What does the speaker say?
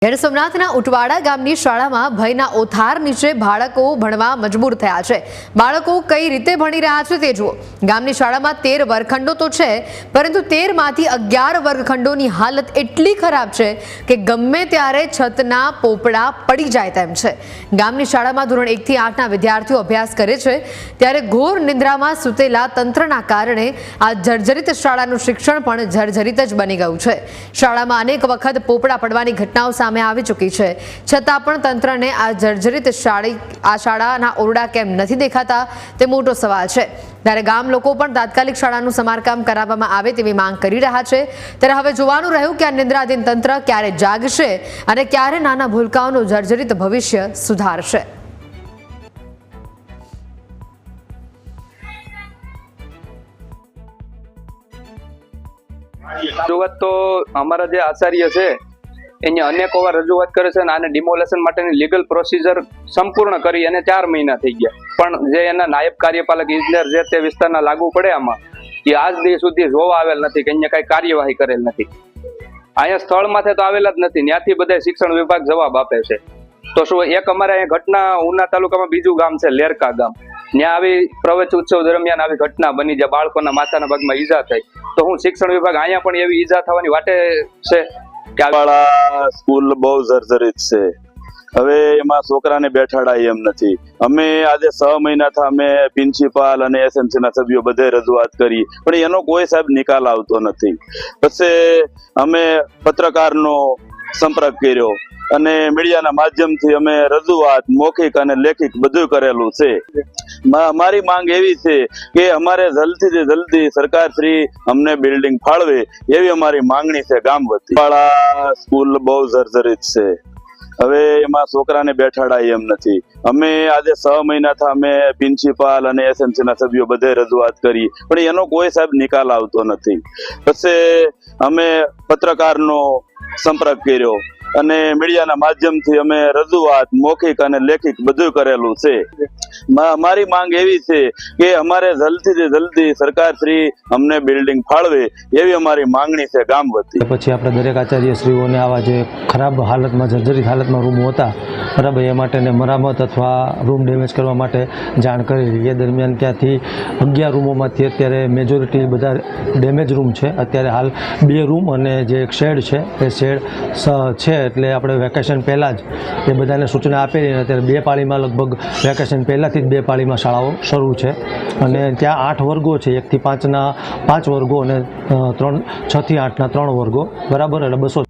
ગીર સોમનાથના ઉટવાડા ગામની શાળામાં ભયના ઓથાર નીચે બાળકો ભણવા મજબૂર થયા છે। બાળકો કઈ રીતે ભણી રહ્યા છે તે જુઓ। ગામની શાળામાં 13 વર્ગખંડો તો છે, પરંતુ 13 માંથી 11 વર્ગખંડોની હાલત એટલી ખરાબ છે કે ગમે ત્યારે છતના પોપડા પડી જાય તેમ છે। ગામની શાળામાં ધોરણ 1 થી 8 ના વિદ્યાર્થીઓ અભ્યાસ કરે છે, ત્યારે ઘોર નિંદ્રામાં સૂતેલા તંત્રના કારણે આ જર્જરિત શાળાનું શિક્ષણ પણ જર્જરિત જ બની ગયું છે। શાળામાં અનેક વખત પોપડા પડવાની ઘટનાઓ સામે આવી ચૂકી છે, છતાં પણ તંત્રને આ જર્જરિત શાળાના ઓરડા કેમ નથી દેખાતા તે મોટો સવાલ છે। ત્યારે ગામ લોકો પણ તાત્કાલિક શાળાનું સમારકામ કરાવવામાં આવે તેવી માંગ કરી રહ્યા છે। ત્યારે હવે જોવાનું રહ્યું કે આ નિંદ્રાધીન તંત્ર ક્યારે જાગશે અને ક્યારે નાના ભૂલકાઓનું જર્જરિત ભવિષ્ય સુધારશે। રજૂઆત તો અમારા જે આચાર્ય છે એને અનેક વાર રજૂઆત કરે છે અને આને ડિમોલેશન માટેની લીગલ પ્રોસિજર સંપૂર્ણ કરી અને 4 મહિના થઈ ગયા, પણ જે એના નાયબ કાર્યપાલક ઇજનેર જે તે વિસ્તારના લાગુ પડે આમાં એ આજ દિવસ સુધી જોવા આવેલ નથી કે અહીંયા કઈ કાર્યવાહી કરેલ નથી। અહીંયા સ્થળ માથે તો આવેલા જ નથી, ત્યાંથી બધા શિક્ષણ વિભાગ જવાબ આપે છે। તો શું એક અમારે અહીંયા ઘટના ઉના તાલુકામાં બીજું ગામ છે લેરકા ગામ, ત્યાં આવી પ્રવેશ ઉત્સવ દરમિયાન આવી ઘટના બની જ્યાં બાળકોના માથાના ભાગમાં ઈજા થઈ, તો હું શિક્ષણ વિભાગ અહીંયા પણ એવી ઈજા થવાની વાટે છે? સ્કૂલ બહુ જર્જરિત છે, હવે એમાં છોકરાને બેઠાડાય એમ નથી। અમે આજે 6 મહિનાથી અમે પ્રિન્સિપાલ અને એસએમસી ના સભ્યો બધે રજૂઆત કરી, પણ એનો કોઈ સાહેબ નિકાલ આવતો નથી। પછી અમે પત્રકારનો સંપર્ક કર્યો અને મીડિયાના માધ્યમથી અમે રજૂઆત મૌખિક અને લેખિત બધું કરેલું છે। મારી માંગ એવી છે કે અમારે જલ્દીથી જલ્દી સરકાર શ્રી અમને બિલ્ડિંગ ફાળવે એવી અમારી માંગણી છે ગામ વતી। શાળા સ્કૂલ બહુ જર્જરિત છે, હવે એમાં છોકરાને બેઠાડાય એમ નથી। અમે આજે 6 મહિનાથી અમે પ્રિન્સિપાલ અને એસએમસી ના સભ્યો બધે રજૂઆત કરી, પણ એનો કોઈ સાહેબ નિકાલ આવતો નથી। પછી અમે પત્રકારનો સંપર્ક કર્યો અને મીડિયાના માધ્યમથી અમે રજૂઆત મૌખિક અને લેખિત બધું કરેલું છે। મારી માંગ એવી છે કે અમારે જલ્દીથી જલ્દી સરકાર શ્રી અમને બિલ્ડિંગ ફાળવે એવી અમારી માંગણી છે ગામ વતી। પછી આપણે દરેક આચાર્યશ્રીઓને આવા જે ખરાબ હાલતમાં જર્જરિત હાલતમાં રૂમો હતા બરાબર, એ માટેને મરામત અથવા રૂમ ડેમેજ કરવા માટે જાણ કરેલી। એ દરમિયાન ત્યાંથી 11 રૂમોમાંથી અત્યારે મેજોરિટી બધા ડેમેજ રૂમ છે। અત્યારે હાલ 2 રૂમ અને જે એક શેડ છે એ શેડ છે, એટલે આપણે વેકેશન પહેલાં જ એ બધાને સૂચના આપેલી। અત્યારે 2 પાળીમાં લગભગ વેકેશન પહેલાંથી જ 2 પાળીમાં શાળાઓ શરૂ છે અને ત્યાં 8 વર્ગો છે, 1 થી 5 ના 5 વર્ગો અને 6 થી 8 ના 3 વર્ગો બરાબર, એટલે 200